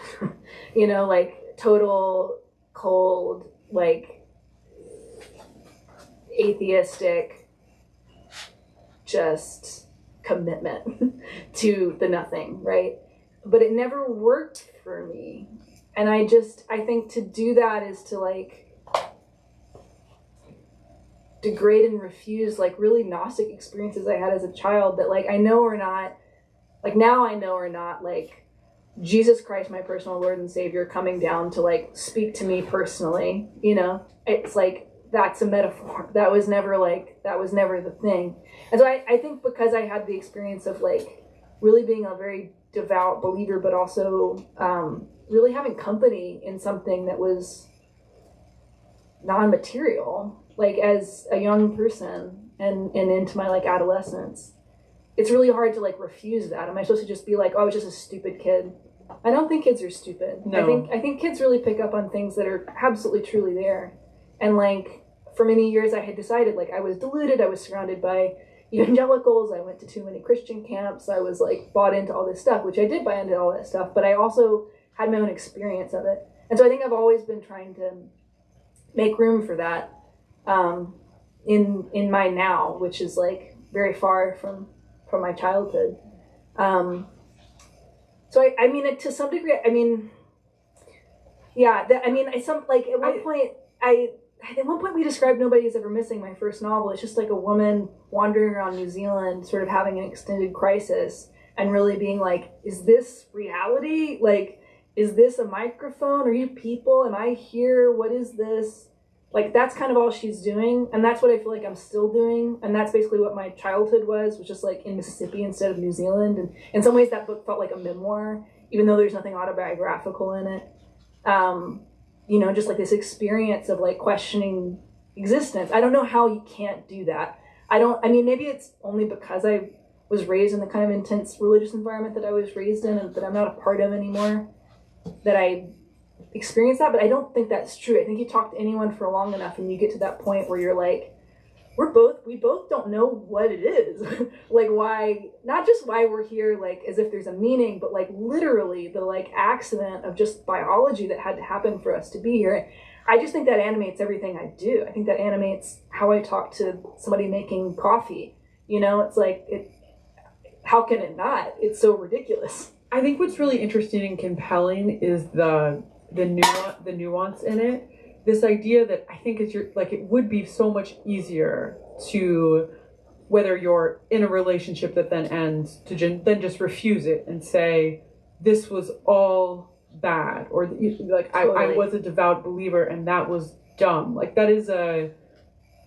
You know, like total cold, like atheistic, just commitment to the nothing, right? But it never worked for me. And I think to do that is to like degrade and refuse like really Gnostic experiences I had as a child that like I know are not, like now I know are not like Jesus Christ, my personal Lord and Savior, coming down to like speak to me personally, you know? It's like, that's a metaphor. That was never the thing. And so I think because I had the experience of like really being a very devout believer, but also really having company in something that was non-material, like as a young person and into my like adolescence, it's really hard to like refuse that. Am I supposed to just be like, oh, I was just a stupid kid I don't think kids are stupid. No. I think kids really pick up on things that are absolutely truly there. And like for many years I had decided like I was deluded, I was surrounded by evangelicals, I went to too many Christian camps, I was like bought into all this stuff, which I did buy into all that stuff, but I also had my own experience of it. And so I think I've always been trying to make room for that in my now, which is like very far from my childhood. So I mean, to some degree, I mean, yeah. At one point we described Nobody Is Ever Missing, my first novel. It's just like a woman wandering around New Zealand, sort of having an extended crisis, and really being like, is this reality? Like, is this a microphone? Are you people? Am I here? What is this? Like, that's kind of all she's doing. And that's what I feel like I'm still doing. And that's basically what my childhood was just like in Mississippi instead of New Zealand. And in some ways that book felt like a memoir, even though there's nothing autobiographical in it. You know, just like this experience of like questioning existence. I don't know how you can't do that. I mean, maybe it's only because I was raised in the kind of intense religious environment that I was raised in and that I'm not a part of anymore, that I experience that, but I don't think that's true. I think you talk to anyone for long enough and you get to that point where you're like, we both don't know what it is. Like why, not just why we're here, like as if there's a meaning, but like literally the like accident of just biology that had to happen for us to be here. I just think that animates everything I do. I think that animates how I talk to somebody making coffee. You know, it's like, how can it not? It's so ridiculous. I think what's really interesting and compelling is the nuance in it. This idea that I think it would be so much easier to, whether you're in a relationship that then ends, to then just refuse it and say, this was all bad, or like totally. I was a devout believer and that was dumb. Like that is a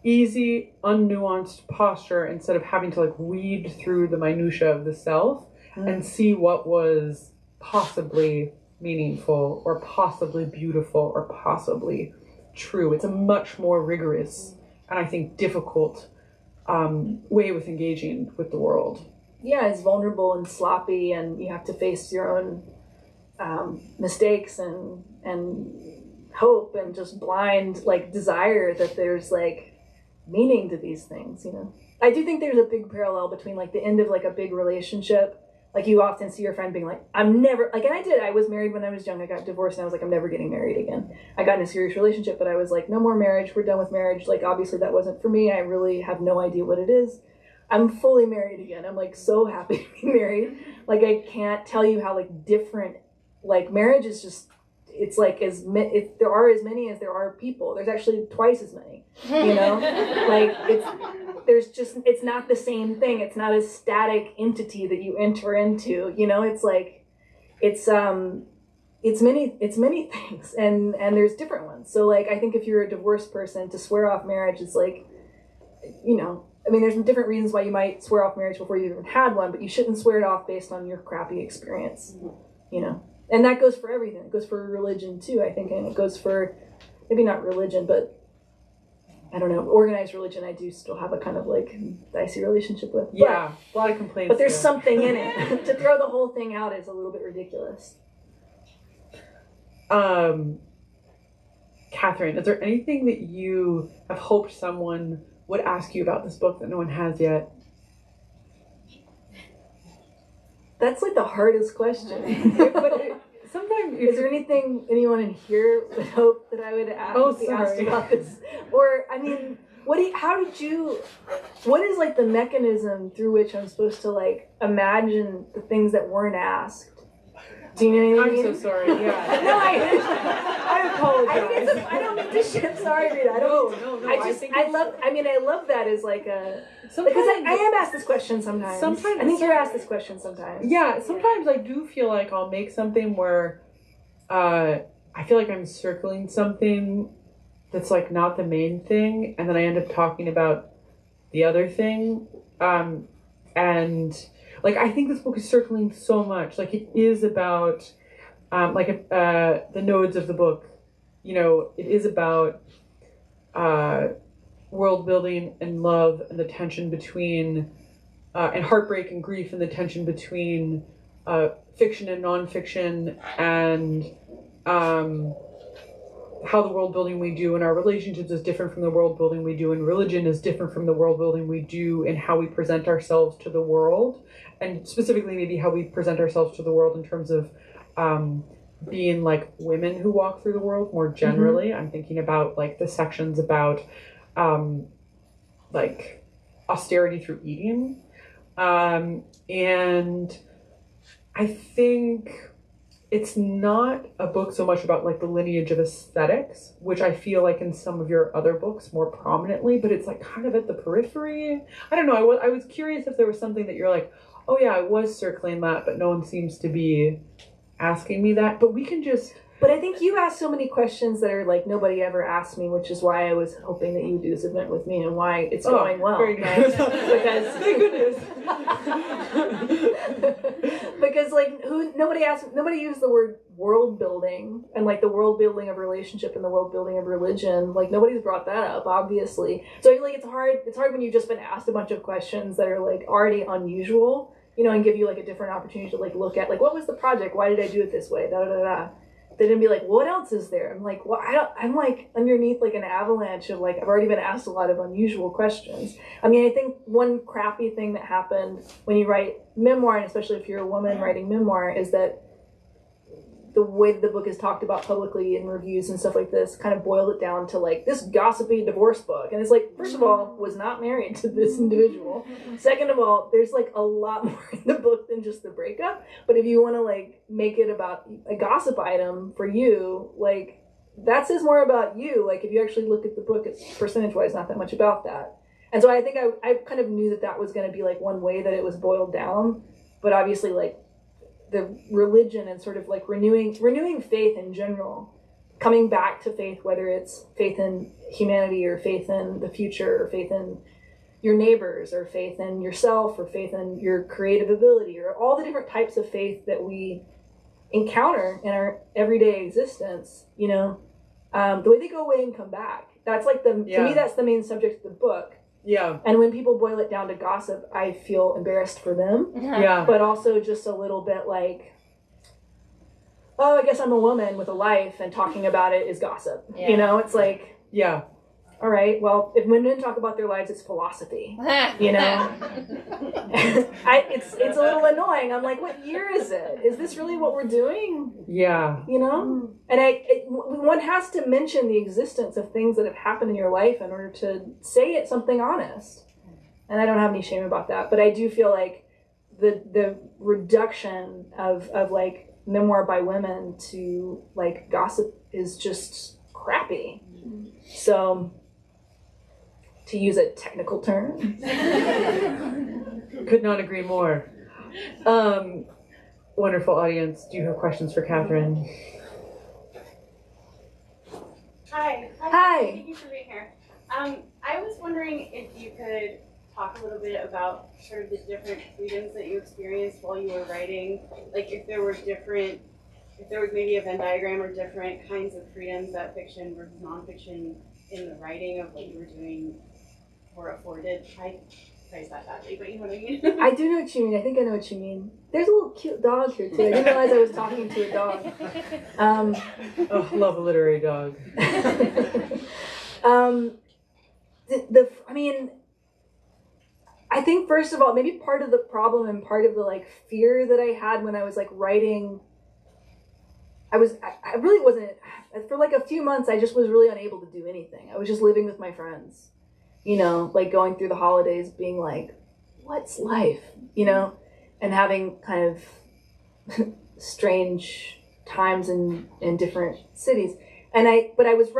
easy, unnuanced posture instead of having to like weed through the minutia of the self and see what was possibly meaningful or possibly beautiful or possibly true. It's a much more rigorous and I think difficult way with engaging with the world. Yeah, it's vulnerable and sloppy, and you have to face your own mistakes and hope and just blind like desire that there's like meaning to these things. You know, I do think there's a big parallel between like the end of like a big relationship. Like you often see your friend being like, I'm never, like, and I was married when I was young, I got divorced and I was like, I'm never getting married again. I got in a serious relationship, but I was like, no more marriage, we're done with marriage. Like, obviously that wasn't for me. I really have no idea what it is. I'm fully married again. I'm like so happy to be married. Like, I can't tell you how like different, like marriage is just, it's like if there are as many as there are people, there's actually twice as many, you know? Like it's not the same thing. It's not a static entity that you enter into, you know? It's like, it's many things and there's different ones. So like, I think if you're a divorced person, to swear off marriage is like, you know, I mean, there's different reasons why you might swear off marriage before you even had one, but you shouldn't swear it off based on your crappy experience, you know? And that goes for everything. It goes for religion too, I think, and it goes for, maybe not religion, but I don't know, organized religion I do still have a kind of like dicey relationship with. Yeah, a lot of complaints. But there's something in it. To throw the whole thing out is a little bit ridiculous. Catherine, is there anything that you have hoped someone would ask you about this book that no one has yet? That's like the hardest question. Sometimes is there anything anyone in here would hope that I would ask about this? Or I mean, what is like the mechanism through which I'm supposed to like imagine the things that weren't asked? Do you know what I mean? I'm so sorry. Yeah. No, I apologize. I don't mean to shit. Sorry, Rita. I don't. No. I love that as like a. Because I am asked this question sometimes. I think you're asked this question sometimes. Yeah. Sometimes I do feel like I'll make something where, I feel like I'm circling something that's like not the main thing, and then I end up talking about the other thing, and. Like, I think this book is circling so much. Like, it is about, the nodes of the book. You know, it is about world building and love and the tension between, and heartbreak and grief and the tension between fiction and nonfiction, and how the world building we do in our relationships is different from the world building we do in religion, is different from the world building we do in how we present ourselves to the world, and specifically maybe how we present ourselves to the world in terms of being like women who walk through the world more generally. I'm thinking about like the sections about like austerity through eating, and I think it's not a book so much about like the lineage of aesthetics, which I feel like in some of your other books more prominently, but it's like kind of at the periphery. I don't know. I was curious if there was something that you're like, oh yeah, I was circling that, but no one seems to be asking me that. But we can just. But I think you asked so many questions that are like nobody ever asked me, which is why I was hoping that you would do this event with me and why it's going well. Very nice. Because thank goodness. Because like nobody used the word world building and like the world building of relationship and the world building of religion. Like nobody's brought that up, obviously. So I feel like it's hard when you've just been asked a bunch of questions that are like already unusual, you know, and give you like a different opportunity to like look at like what was the project? Why did I do it this way? Da da da da. They didn't be like, what else is there? I'm like, well, I'm like underneath like an avalanche of like, I've already been asked a lot of unusual questions. I mean, I think one crappy thing that happened when you write memoir, and especially if you're a woman writing memoir, is that the way that the book is talked about publicly in reviews and stuff like this kind of boiled it down to like this gossipy divorce book. And it's like, first of all, was not married to this individual. Second of all, there's like a lot more in the book than just the breakup. But if you want to like make it about a gossip item for you, like that says more about you. Like if you actually look at the book, it's percentage-wise not that much about that. And so I think I kind of knew that was going to be like one way that it was boiled down. But obviously like the religion and sort of like renewing faith in general, coming back to faith, whether it's faith in humanity or faith in the future or faith in your neighbors or faith in yourself or faith in your creative ability or all the different types of faith that we encounter in our everyday existence, you know, the way they go away and come back. That's like to me, that's the main subject of the book. Yeah. And when people boil it down to gossip, I feel embarrassed for them. Yeah. But also just a little bit like, oh, I guess I'm a woman with a life and talking about it is gossip. Yeah. You know, it's like, yeah. All right, well, if women talk about their lives, it's philosophy, you know? It's a little annoying. I'm like, what year is it? Is this really what we're doing? Yeah. You know? And one has to mention the existence of things that have happened in your life in order to say it something honest. And I don't have any shame about that. But I do feel like the reduction of like memoir by women to like gossip is just crappy. So, to use a technical term. Could not agree more. Wonderful audience. Do you have questions for Catherine? Hi. Hi. Thank you for being here. I was wondering if you could talk a little bit about sort of the different freedoms that you experienced while you were writing. Like if there was maybe a Venn diagram or different kinds of freedoms that fiction versus nonfiction in the writing of what you were doing were afforded. I phrase that badly, but you know what I mean? I do know what you mean. I think I know what you mean. There's a little cute dog here too. I didn't realize I was talking to a dog. Oh, love a literary dog. I think first of all, maybe part of the problem and part of the like fear that I had when I was like writing, I really wasn't, for like a few months, I just was really unable to do anything. I was just living with my friends, you know, like going through the holidays being like, what's life, you know, and having kind of strange times in different cities. And I was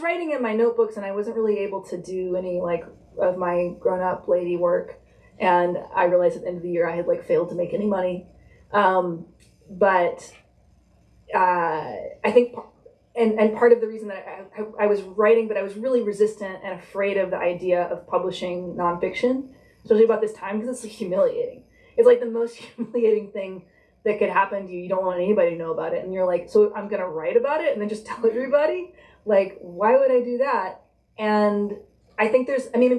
writing in my notebooks and I wasn't really able to do any like of my grown-up lady work. And I realized at the end of the year I had like failed to make any money. But I think, and part of the reason that I was writing, but I was really resistant and afraid of the idea of publishing nonfiction, especially about this time, because it's like humiliating. It's like the most humiliating thing that could happen to you. You don't want anybody to know about it. And you're like, so I'm going to write about it and then just tell everybody? Like, why would I do that? And I think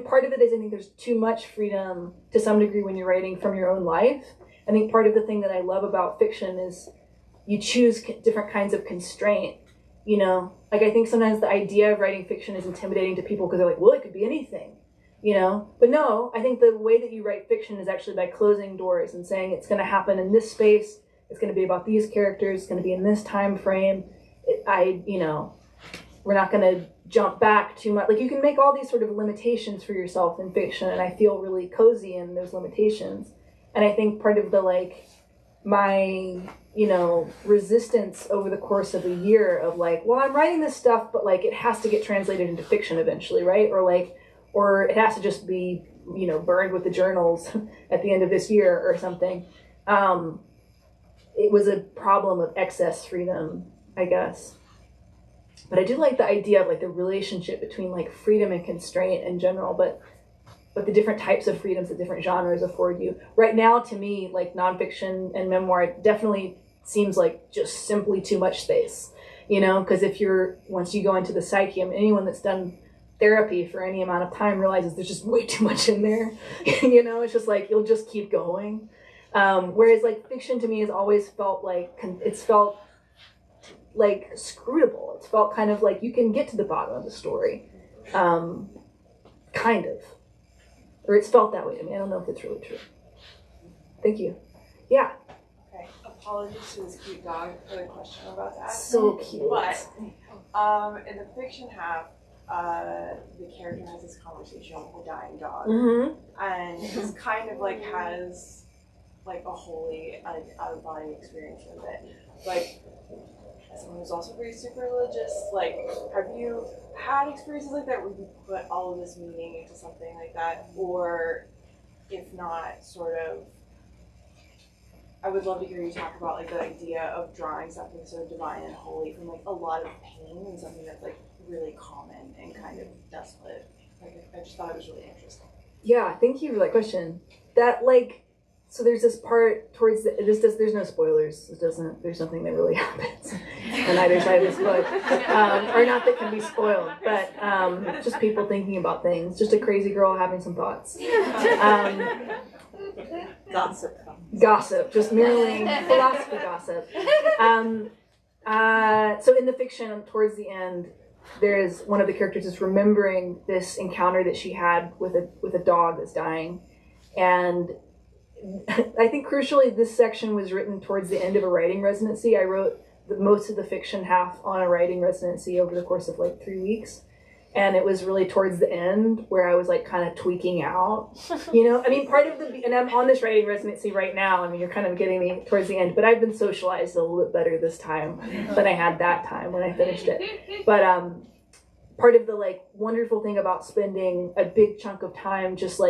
part of it is I think there's too much freedom to some degree when you're writing from your own life. I think part of the thing that I love about fiction is you choose different kinds of constraint. You know, like I think sometimes the idea of writing fiction is intimidating to people because they're like, well, it could be anything, you know? But no, I think the way that you write fiction is actually by closing doors and saying it's going to happen in this space, it's going to be about these characters, it's going to be in this time frame. We're not going to jump back too much. Like you can make all these sort of limitations for yourself in fiction, and I feel really cozy in those limitations. And I think part of the my resistance over the course of a year of well, I'm writing this stuff, but it has to get translated into fiction eventually, right? Or it has to just be burned with the journals at the end of this year or something. It was a problem of excess freedom, I guess. But I do like the idea of the relationship between freedom and constraint in general, but the different types of freedoms that different genres afford you. Right now, to me, nonfiction and memoir definitely seems just simply too much space, because once you go into the psyche, anyone that's done therapy for any amount of time realizes there's just way too much in there. It's just you'll just keep going. Whereas fiction to me has always felt it's felt scrutable. It's felt kind of you can get to the bottom of the story, kind of. Or it's felt that way to me. I don't know if it's really true. Thank you. Yeah. Okay. Apologies to this cute dog for the question I'm about to ask. So cute. But in the fiction half, the character has this conversation with a dying dog, and it's kind of has a holy out of body experience with it. As someone who's also very super religious, have you had experiences like that where you put all of this meaning into something like that? Or if not, I would love to hear you talk about the idea of drawing something so divine and holy from a lot of pain and something that's really common and kind of desolate. I just thought it was really interesting. Yeah, thank you for that question. That so there's this part towards there's no spoilers. There's nothing that really happens on either side of this book, or not that can be spoiled, but just people thinking about things, just a crazy girl having some thoughts. Gossip, just merely philosophy gossip. So in the fiction, towards the end, there's one of the characters is remembering this encounter that she had with a dog that's dying, and I think crucially this section was written towards the end of a writing residency. I wrote most of the fiction half on a writing residency over the course of 3 weeks, and it was really towards the end where I was kind of tweaking out, part of and I'm on this writing residency right now. You're kind of getting me towards the end, but I've been socialized a little bit better this time than I had that time when I finished it. But part of the wonderful thing about spending a big chunk of time just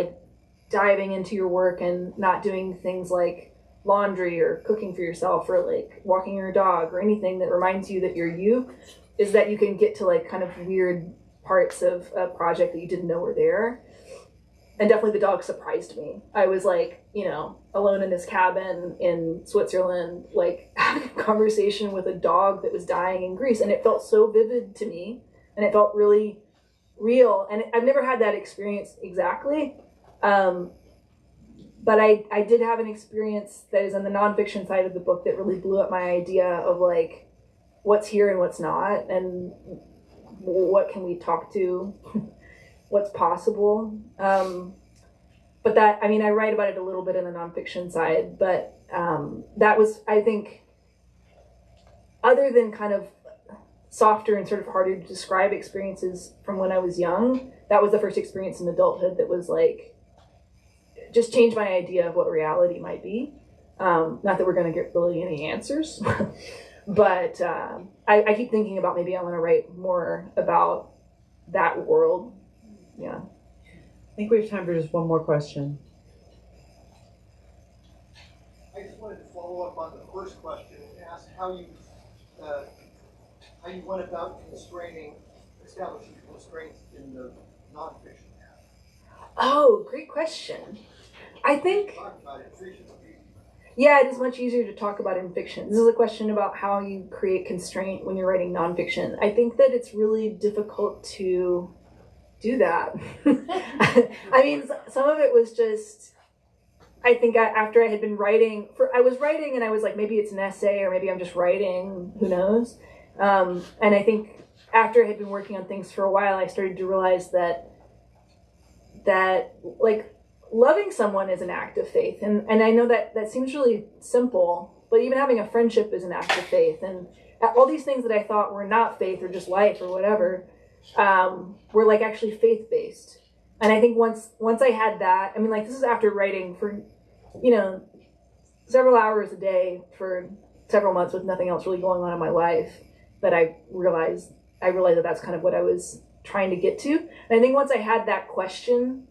diving into your work and not doing things like laundry or cooking for yourself or walking your dog or anything that reminds you that you're you, is that you can get to kind of weird parts of a project that you didn't know were there. And definitely the dog surprised me. I was alone in this cabin in Switzerland, having a conversation with a dog that was dying in Greece, and it felt so vivid to me and it felt really real. And I've never had that experience exactly. But I did have an experience that is on the nonfiction side of the book that really blew up my idea of what's here and what's not, and what can we talk to, what's possible. But that, I write about it a little bit in the nonfiction side, but that was, I think, other than kind of softer and sort of harder to describe experiences from when I was young, that was the first experience in adulthood that was just changed my idea of what reality might be. Not that we're going to get really any answers, but I keep thinking about maybe I want to write more about that world. Yeah. I think we have time for just one more question. I just wanted to follow up on the first question and ask how you went about establishing constraints in the nonfiction half. Oh, great question. I think, Talk about it, fiction. yeah, it is much easier to talk about in fiction. This is a question about how you create constraint when you're writing nonfiction. I think that it's really difficult to do that. Some of it was just, I think after I had been writing, I was writing and I was like, maybe it's an essay or maybe I'm just writing, who knows? And I think after I had been working on things for a while, I started to realize that like loving someone is an act of faith. And I know that seems really simple, but even having a friendship is an act of faith. And all these things that I thought were not faith or just life or whatever, were like actually faith-based. And I think once I had that, I mean, like, this is after writing for, several hours a day for several months with nothing else really going on in my life, that I realized that that's kind of what I was trying to get to. And I think once I had that question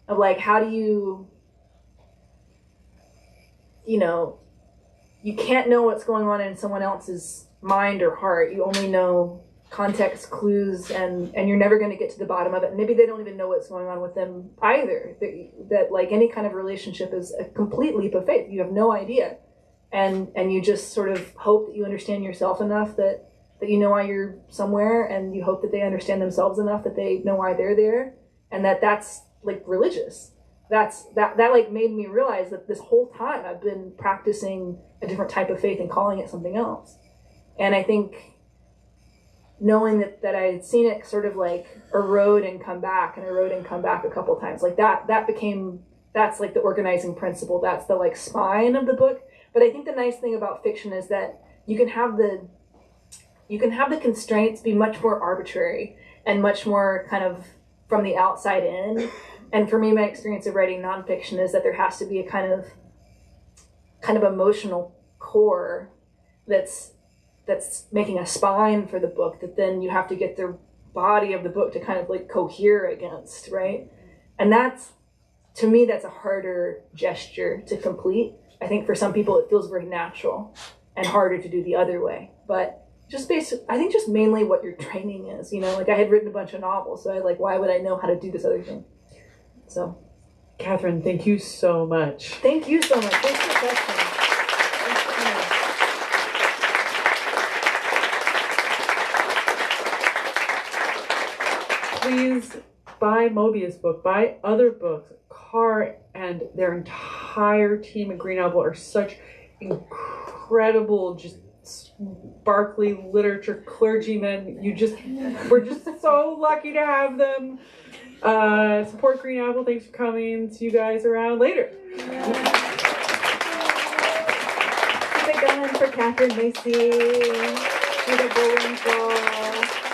of like, how do you can't know what's going on in someone else's mind or heart. You only know context clues, and you're never going to get to the bottom of it. And maybe they don't even know what's going on with them either. That like any kind of relationship is a complete leap of faith. You have no idea. And you just sort of hope that you understand yourself enough that you know why you're somewhere, and you hope that they understand themselves enough that they know why they're there, and that's like religious. That like made me realize that this whole time I've been practicing a different type of faith and calling it something else. And I think knowing that I had seen it sort of like erode and come back a couple times, like that's like the organizing principle. That's the like spine of the book. But I think the nice thing about fiction is that you can have the constraints be much more arbitrary and much more kind of from the outside in. And for me, my experience of writing nonfiction is that there has to be a kind of emotional core that's making a spine for the book that then you have to get the body of the book to kind of like cohere against, right? And to me, that's a harder gesture to complete. I think for some people it feels very natural and harder to do the other way. But I think just mainly what your training is, like I had written a bunch of novels, so why would I know how to do this other thing? So, Catherine, thank you so much. Thank you so much. Thanks for the question. Please buy Möbius Book, buy other books. Carr and their entire team at Green Apple are such incredible, just sparkly literature clergymen. We're just so lucky to have them. Support Green Apple. Thanks for coming. See you guys around later. Keep it going for Catherine, Lacey, Rita Bullwinkel.